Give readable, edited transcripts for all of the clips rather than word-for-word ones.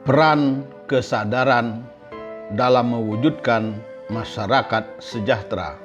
Peran kesadaran dalam mewujudkan masyarakat sejahtera.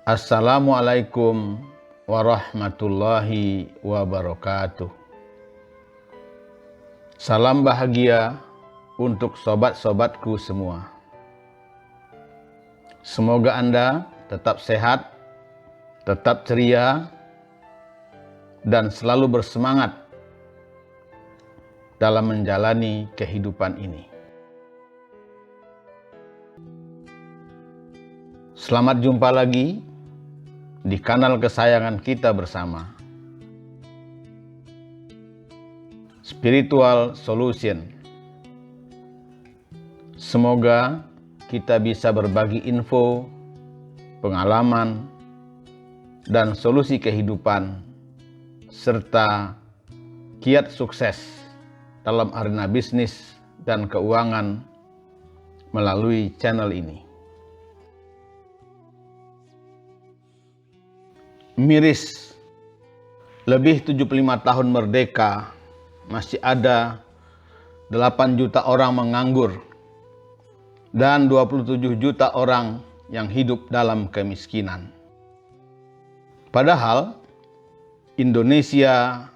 Assalamualaikum warahmatullahi wabarakatuh. Salam bahagia untuk sobat-sobatku semua. Semoga Anda tetap sehat, tetap ceria, dan selalu bersemangat dalam menjalani kehidupan ini. Selamat jumpa lagi di kanal kesayangan kita bersama, Spiritual Solution. Semoga kita bisa berbagi info, pengalaman, dan solusi kehidupan serta kiat sukses dalam arena bisnis dan keuangan melalui channel ini. Miris, lebih 75 tahun merdeka, masih ada 8 juta orang menganggur dan 27 juta orang yang hidup dalam kemiskinan. Padahal Indonesia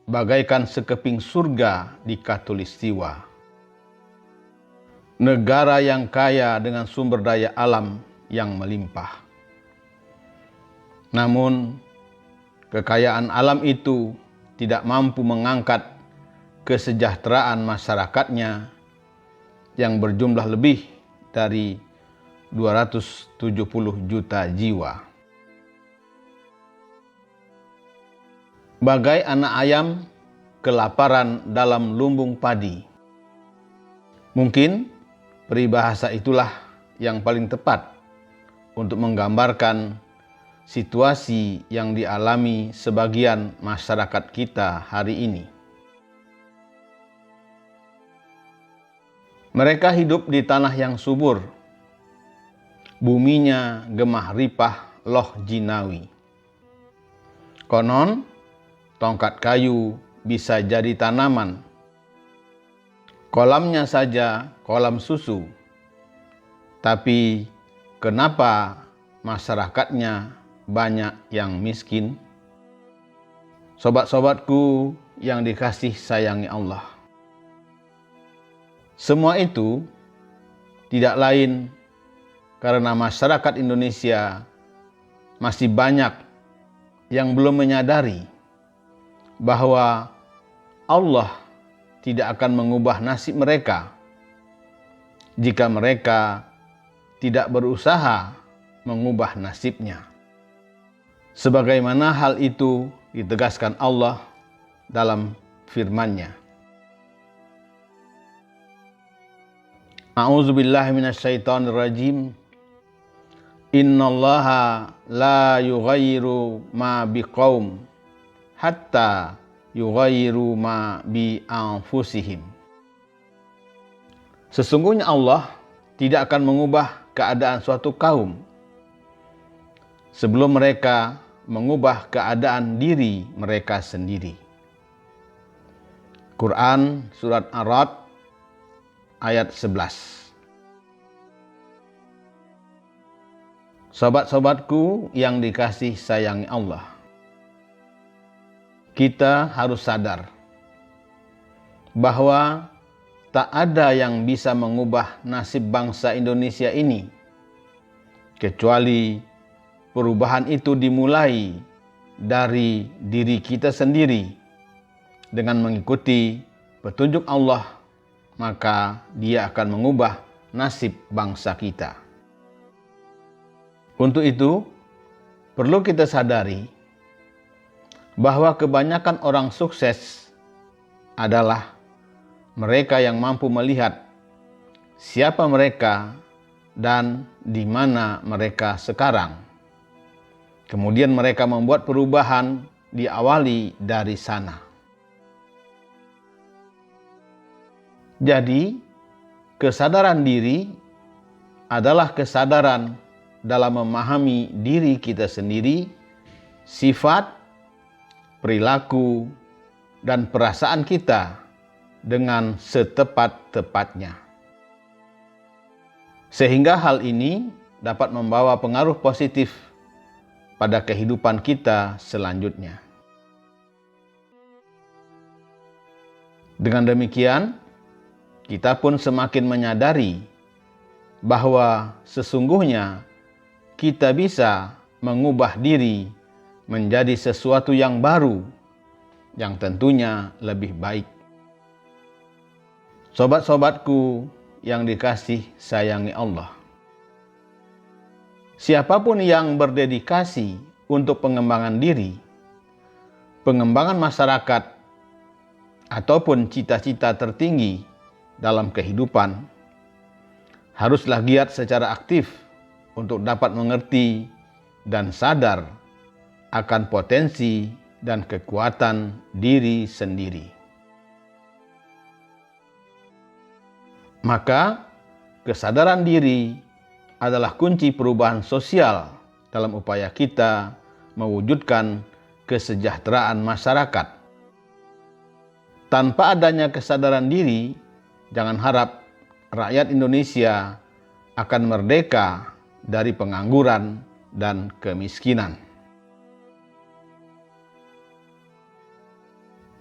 bagaikan sekeping surga di Khatulistiwa. Negara yang kaya dengan sumber daya alam yang melimpah. Namun, kekayaan alam itu tidak mampu mengangkat kesejahteraan masyarakatnya yang berjumlah lebih dari 270 juta jiwa. Bagai anak ayam kelaparan dalam lumbung padi. Mungkin peribahasa itulah yang paling tepat untuk menggambarkan situasi yang dialami sebagian masyarakat kita hari ini. Mereka hidup di tanah yang subur, buminya gemah ripah loh jinawi. Konon, tongkat kayu bisa jadi tanaman. Kolamnya saja kolam susu. Tapi kenapa masyarakatnya banyak yang miskin? Sobat-sobatku yang dikasih sayangi Allah. Semua itu tidak lain karena masyarakat Indonesia masih banyak yang belum menyadari bahwa Allah tidak akan mengubah nasib mereka jika mereka tidak berusaha mengubah nasibnya. Sebagaimana hal itu ditegaskan Allah dalam firman-Nya. A'udzubillahi minasyaitonirrajim. Innallaha la yughayyiru ma biqaum hatta yughayyiru ma bi anfusihim. Sesungguhnya Allah tidak akan mengubah keadaan suatu kaum sebelum mereka mengubah keadaan diri mereka sendiri. Quran Surat Ar-Ra'd ayat 11. Sobat-sobatku yang dikasih sayangi Allah, kita harus sadar bahwa tak ada yang bisa mengubah nasib bangsa Indonesia ini kecuali perubahan itu dimulai dari diri kita sendiri. Dengan mengikuti petunjuk Allah, maka Dia akan mengubah nasib bangsa kita. Untuk itu, perlu kita sadari bahwa kebanyakan orang sukses adalah mereka yang mampu melihat siapa mereka dan di mana mereka sekarang. Kemudian mereka membuat perubahan diawali dari sana. Jadi, kesadaran diri adalah kesadaran dalam memahami diri kita sendiri, sifat, perilaku, dan perasaan kita dengan setepat-tepatnya. Sehingga hal ini dapat membawa pengaruh positif pada kehidupan kita selanjutnya. Dengan demikian, kita pun semakin menyadari bahwa sesungguhnya kita bisa mengubah diri menjadi sesuatu yang baru, yang tentunya lebih baik. Sobat-sobatku yang dikasih sayangi Allah, siapapun yang berdedikasi untuk pengembangan diri, pengembangan masyarakat, ataupun cita-cita tertinggi dalam kehidupan, haruslah giat secara aktif untuk dapat mengerti dan sadar akan potensi dan kekuatan diri sendiri. Maka, kesadaran diri adalah kunci perubahan sosial dalam upaya kita mewujudkan kesejahteraan masyarakat. Tanpa adanya kesadaran diri, jangan harap rakyat Indonesia akan merdeka dari pengangguran dan kemiskinan.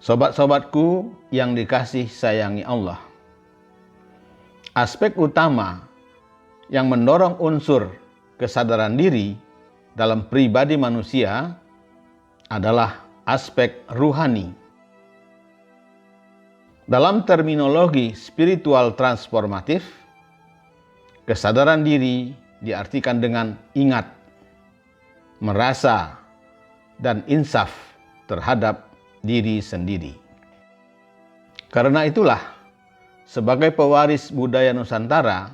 Sobat-sobatku yang dikasih sayangi Allah, aspek utama yang mendorong unsur kesadaran diri dalam pribadi manusia adalah aspek ruhani. Dalam terminologi spiritual transformatif, kesadaran diri diartikan dengan ingat, merasa, dan insaf terhadap diri sendiri. Karena itulah, sebagai pewaris budaya Nusantara,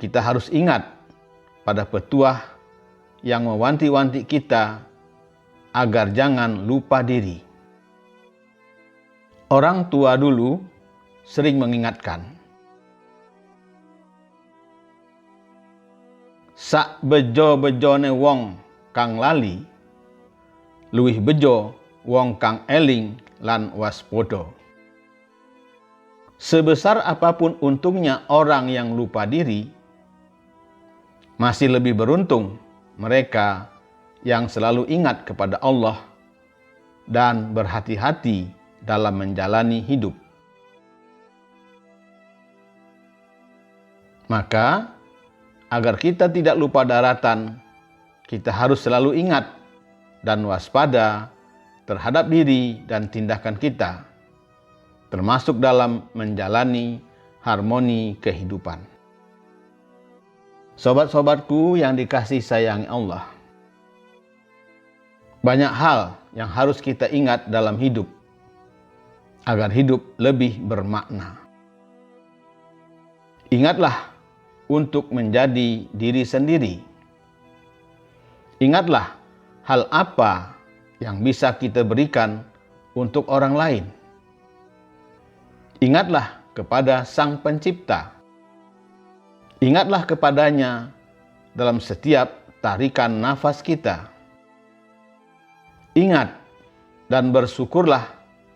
kita harus ingat pada petuah yang mewanti-wanti kita agar jangan lupa diri. Orang tua dulu sering mengingatkan, sak bejo-bejone wong kang lali, luwih bejo wong kang eling lan waspodo. Sebesar apapun untungnya orang yang lupa diri, masih lebih beruntung mereka yang selalu ingat kepada Allah dan berhati-hati dalam menjalani hidup. Maka, agar kita tidak lupa daratan, kita harus selalu ingat dan waspada terhadap diri dan tindakan kita, termasuk dalam menjalani harmoni kehidupan. Sobat-sobatku yang dikasih sayangi Allah, banyak hal yang harus kita ingat dalam hidup agar hidup lebih bermakna. Ingatlah untuk menjadi diri sendiri. Ingatlah hal apa yang bisa kita berikan untuk orang lain. Ingatlah kepada Sang Pencipta. Ingatlah kepadanya dalam setiap tarikan nafas kita. Ingat dan bersyukurlah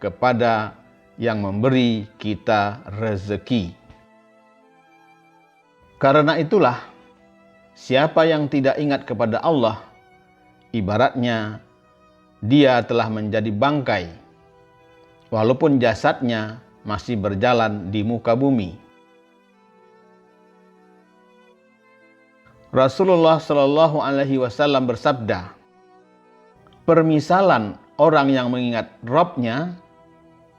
kepada yang memberi kita rezeki. Karena itulah, siapa yang tidak ingat kepada Allah, ibaratnya dia telah menjadi bangkai, walaupun jasadnya masih berjalan di muka bumi. Rasulullah Shallallahu Alaihi Wasallam bersabda, permisalan orang yang mengingat Rabb-nya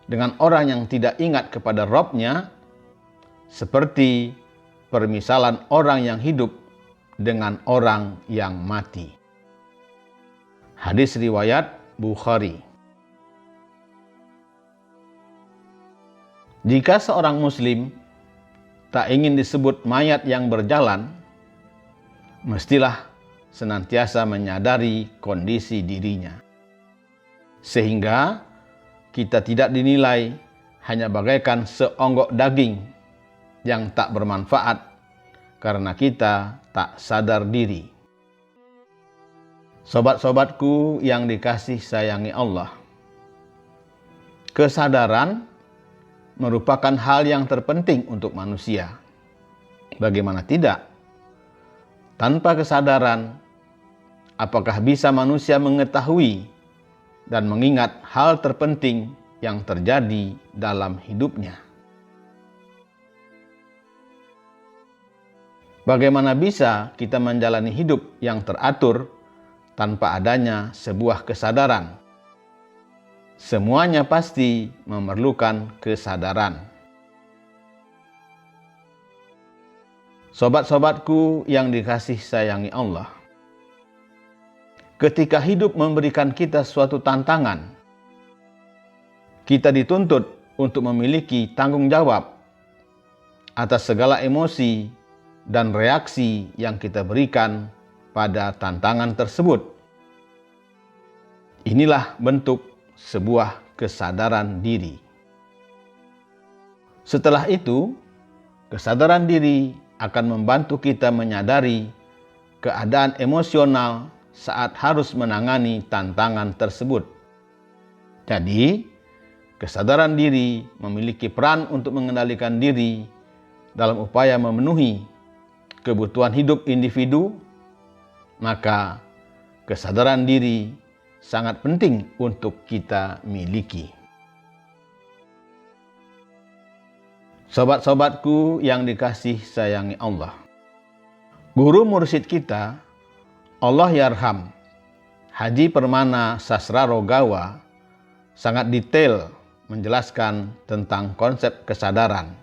dengan orang yang tidak ingat kepada Rabb-nya seperti permisalan orang yang hidup dengan orang yang mati. Hadis riwayat Bukhari. Jika seorang muslim tak ingin disebut mayat yang berjalan, mestilah senantiasa menyadari kondisi dirinya, sehingga kita tidak dinilai hanya bagaikan seonggok daging yang tak bermanfaat karena kita tak sadar diri. Sobat-sobatku yang dikasih sayangi Allah, Kesadaran merupakan hal yang terpenting untuk manusia. Bagaimana tidak? Tanpa kesadaran, apakah bisa manusia mengetahui dan mengingat hal terpenting yang terjadi dalam hidupnya? Bagaimana bisa kita menjalani hidup yang teratur tanpa adanya sebuah kesadaran? Semuanya pasti memerlukan kesadaran. Sobat-sobatku yang dikasih sayangi Allah, ketika hidup memberikan kita suatu tantangan, kita dituntut untuk memiliki tanggung jawab atas segala emosi dan reaksi yang kita berikan pada tantangan tersebut. Inilah bentuk sebuah kesadaran diri. Setelah itu, kesadaran diri akan membantu kita menyadari keadaan emosional saat harus menangani tantangan tersebut. Jadi, kesadaran diri memiliki peran untuk mengendalikan diri dalam upaya memenuhi kebutuhan hidup individu, maka kesadaran diri sangat penting untuk kita miliki. Sobat-sobatku yang dikasih sayangi Allah, guru mursyid kita, Allahyarham Haji Permana Sasrarogawa, sangat detail menjelaskan tentang konsep kesadaran,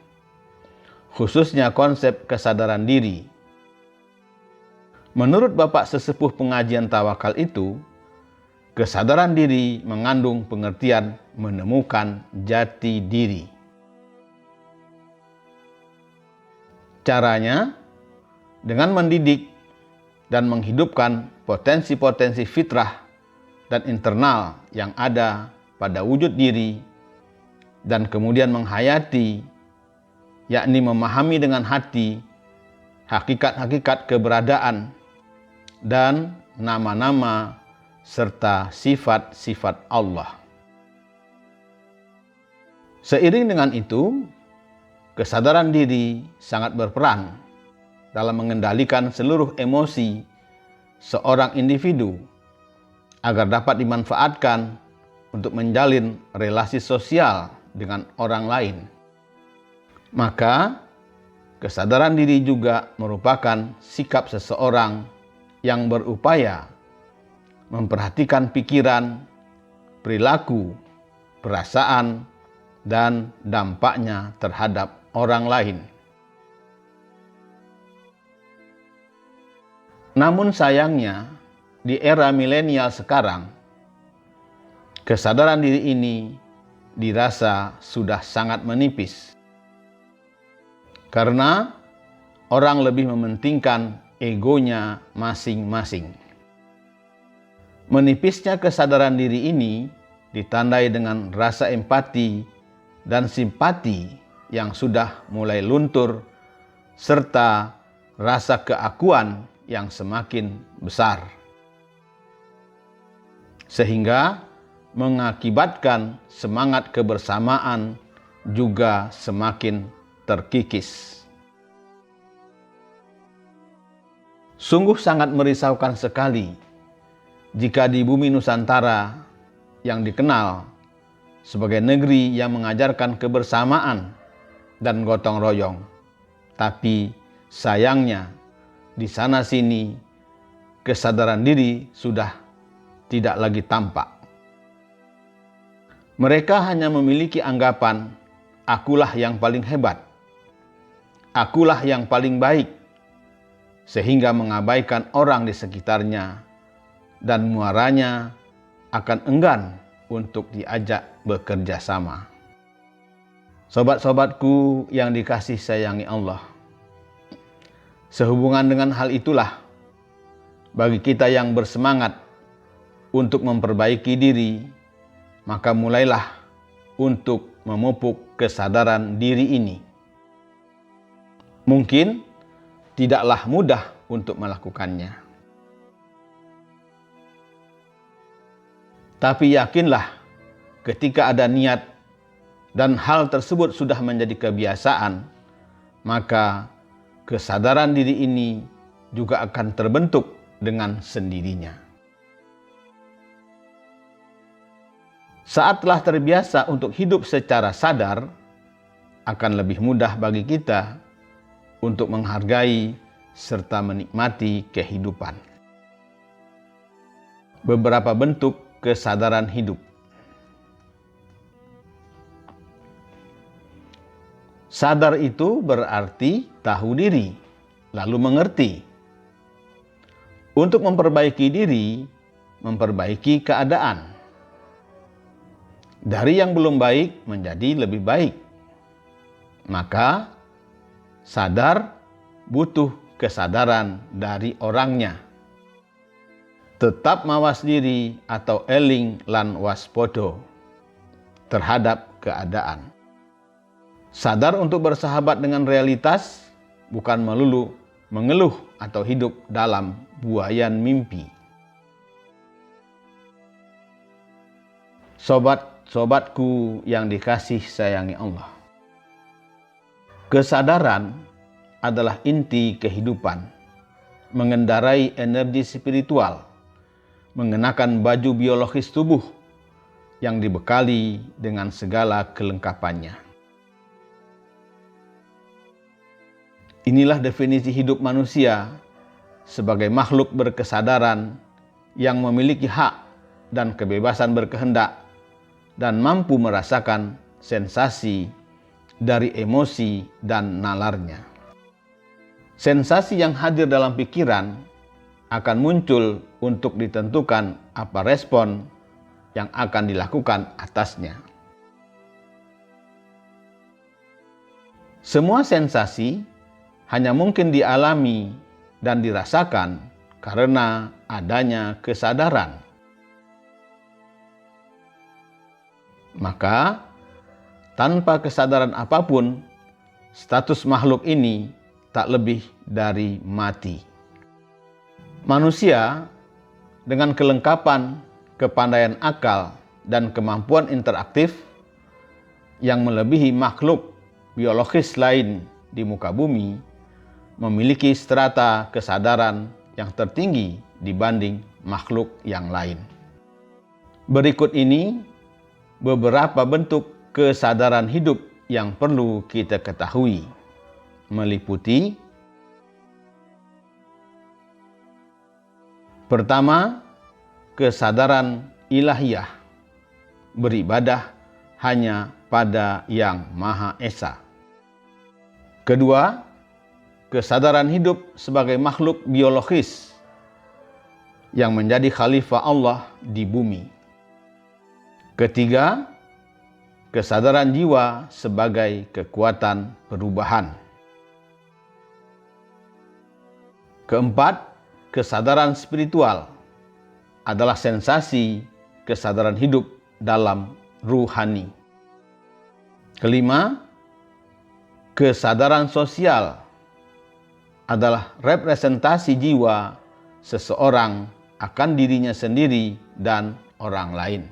khususnya konsep kesadaran diri. Menurut Bapak Sesepuh Pengajian Tawakal itu, kesadaran diri mengandung pengertian menemukan jati diri. Caranya dengan mendidik dan menghidupkan potensi-potensi fitrah dan internal yang ada pada wujud diri, dan kemudian menghayati, yakni memahami dengan hati hakikat-hakikat keberadaan dan nama-nama serta sifat-sifat Allah. Seiring dengan itu, kesadaran diri sangat berperan dalam mengendalikan seluruh emosi seorang individu agar dapat dimanfaatkan untuk menjalin relasi sosial dengan orang lain. Maka, kesadaran diri juga merupakan sikap seseorang yang berupaya memperhatikan pikiran, perilaku, perasaan, dan dampaknya terhadap orang lain. Namun sayangnya, di era milenial sekarang, kesadaran diri ini dirasa sudah sangat menipis. Karena orang lebih mementingkan egonya masing-masing. Menipisnya kesadaran diri ini ditandai dengan rasa empati dan simpati yang sudah mulai luntur, serta rasa keakuan yang semakin besar. Sehingga mengakibatkan semangat kebersamaan juga semakin terkikis. Sungguh sangat merisaukan sekali jika di bumi Nusantara yang dikenal sebagai negeri yang mengajarkan kebersamaan dan gotong royong, tapi sayangnya di sana sini kesadaran diri sudah tidak lagi tampak. Mereka hanya memiliki anggapan, akulah yang paling hebat, akulah yang paling baik, sehingga mengabaikan orang di sekitarnya dan muaranya akan enggan untuk diajak bekerja sama. Sobat-sobatku yang dikasih sayangi Allah, sehubungan dengan hal itulah, bagi kita yang bersemangat untuk memperbaiki diri, maka mulailah untuk memupuk kesadaran diri ini. Mungkin tidaklah mudah untuk melakukannya. Tapi yakinlah, ketika ada niat dan hal tersebut sudah menjadi kebiasaan, maka kesadaran diri ini juga akan terbentuk dengan sendirinya. Saat telah terbiasa untuk hidup secara sadar, akan lebih mudah bagi kita untuk menghargai serta menikmati kehidupan. Beberapa bentuk kesadaran hidup. Sadar itu berarti tahu diri, lalu mengerti. Untuk memperbaiki diri, memperbaiki keadaan. Dari yang belum baik menjadi lebih baik. Maka, sadar butuh kesadaran dari orangnya. Tetap mawas diri atau eling lan waspodo terhadap keadaan. Sadar untuk bersahabat dengan realitas, bukan melulu mengeluh atau hidup dalam buayan mimpi. Sobat-sobatku yang dikasih sayangi Allah. Kesadaran adalah inti kehidupan, mengendarai energi spiritual, mengenakan baju biologis tubuh yang dibekali dengan segala kelengkapannya. Inilah definisi hidup manusia sebagai makhluk berkesadaran yang memiliki hak dan kebebasan berkehendak dan mampu merasakan sensasi dari emosi dan nalarnya. Sensasi yang hadir dalam pikiran akan muncul untuk ditentukan apa respon yang akan dilakukan atasnya. Semua sensasi hanya mungkin dialami dan dirasakan karena adanya kesadaran. Maka, tanpa kesadaran apapun, status makhluk ini tak lebih dari mati. Manusia dengan kelengkapan, kepandaian akal, dan kemampuan interaktif yang melebihi makhluk biologis lain di muka bumi, memiliki strata kesadaran yang tertinggi dibanding makhluk yang lain. Berikut ini beberapa bentuk kesadaran hidup yang perlu kita ketahui, meliputi: pertama, kesadaran ilahiyah, beribadah hanya pada Yang Maha Esa. Kedua, kesadaran hidup sebagai makhluk biologis yang menjadi khalifah Allah di bumi. Ketiga, kesadaran jiwa sebagai kekuatan perubahan. Keempat, kesadaran spiritual adalah sensasi kesadaran hidup dalam ruhani. Kelima, kesadaran sosial adalah representasi jiwa seseorang akan dirinya sendiri dan orang lain.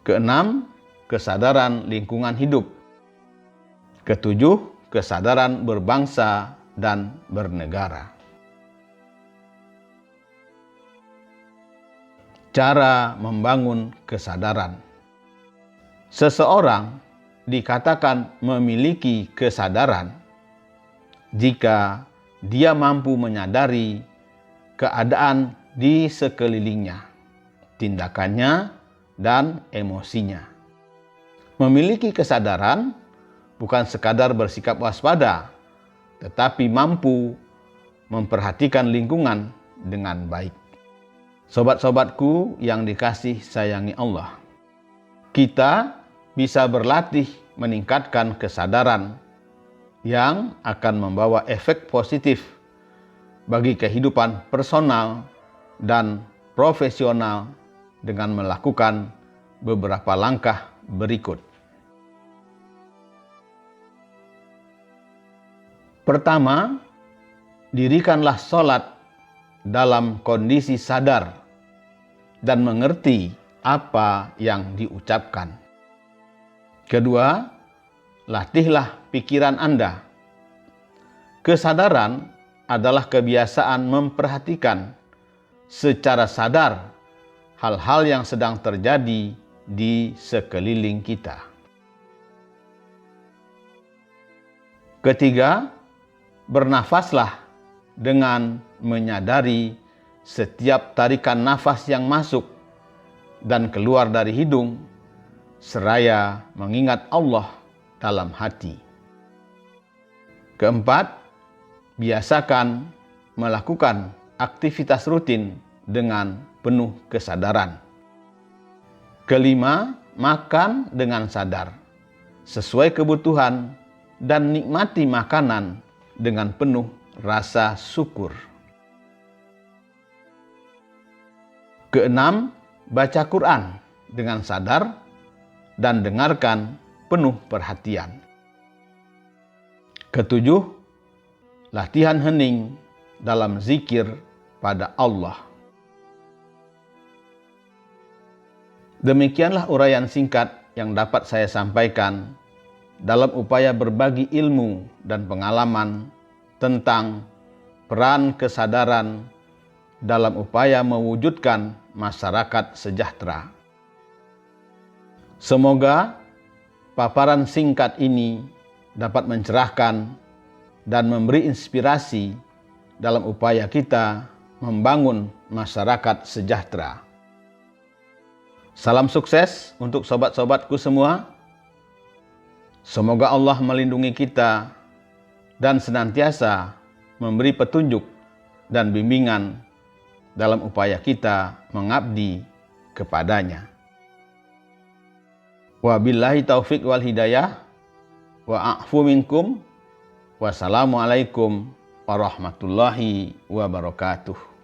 Keenam, kesadaran lingkungan hidup. Ketujuh, kesadaran berbangsa dan bernegara. Cara membangun kesadaran. Seseorang dikatakan memiliki kesadaran jika dia mampu menyadari keadaan di sekelilingnya, tindakannya, dan emosinya. Memiliki kesadaran bukan sekadar bersikap waspada, tetapi mampu memperhatikan lingkungan dengan baik. Sobat-sobatku yang dikasih sayangi Allah, kita bisa berlatih meningkatkan kesadaran yang akan membawa efek positif bagi kehidupan personal dan profesional dengan melakukan beberapa langkah berikut. Pertama, dirikanlah sholat dalam kondisi sadar dan mengerti apa yang diucapkan. Kedua, latihlah pikiran Anda. Kesadaran adalah kebiasaan memperhatikan secara sadar hal-hal yang sedang terjadi di sekeliling kita. Ketiga, bernafaslah dengan menyadari setiap tarikan nafas yang masuk dan keluar dari hidung, seraya mengingat Allah dalam hati. Keempat, biasakan melakukan aktivitas rutin dengan penuh kesadaran. Kelima, makan dengan sadar, sesuai kebutuhan, dan nikmati makanan dengan penuh rasa syukur. Keenam, baca Quran dengan sadar dan dengarkan penuh perhatian. Ketujuh, latihan hening dalam zikir pada Allah. Demikianlah uraian singkat yang dapat saya sampaikan dalam upaya berbagi ilmu dan pengalaman tentang peran kesadaran dalam upaya mewujudkan masyarakat sejahtera. Semoga paparan singkat ini dapat mencerahkan dan memberi inspirasi dalam upaya kita membangun masyarakat sejahtera. Salam sukses untuk sobat-sobatku semua. Semoga Allah melindungi kita dan senantiasa memberi petunjuk dan bimbingan dalam upaya kita mengabdi kepadanya. Wabillahi taufiq wal hidayah, wa a'fu minkum, wassalamualaikum warahmatullahi wabarakatuh.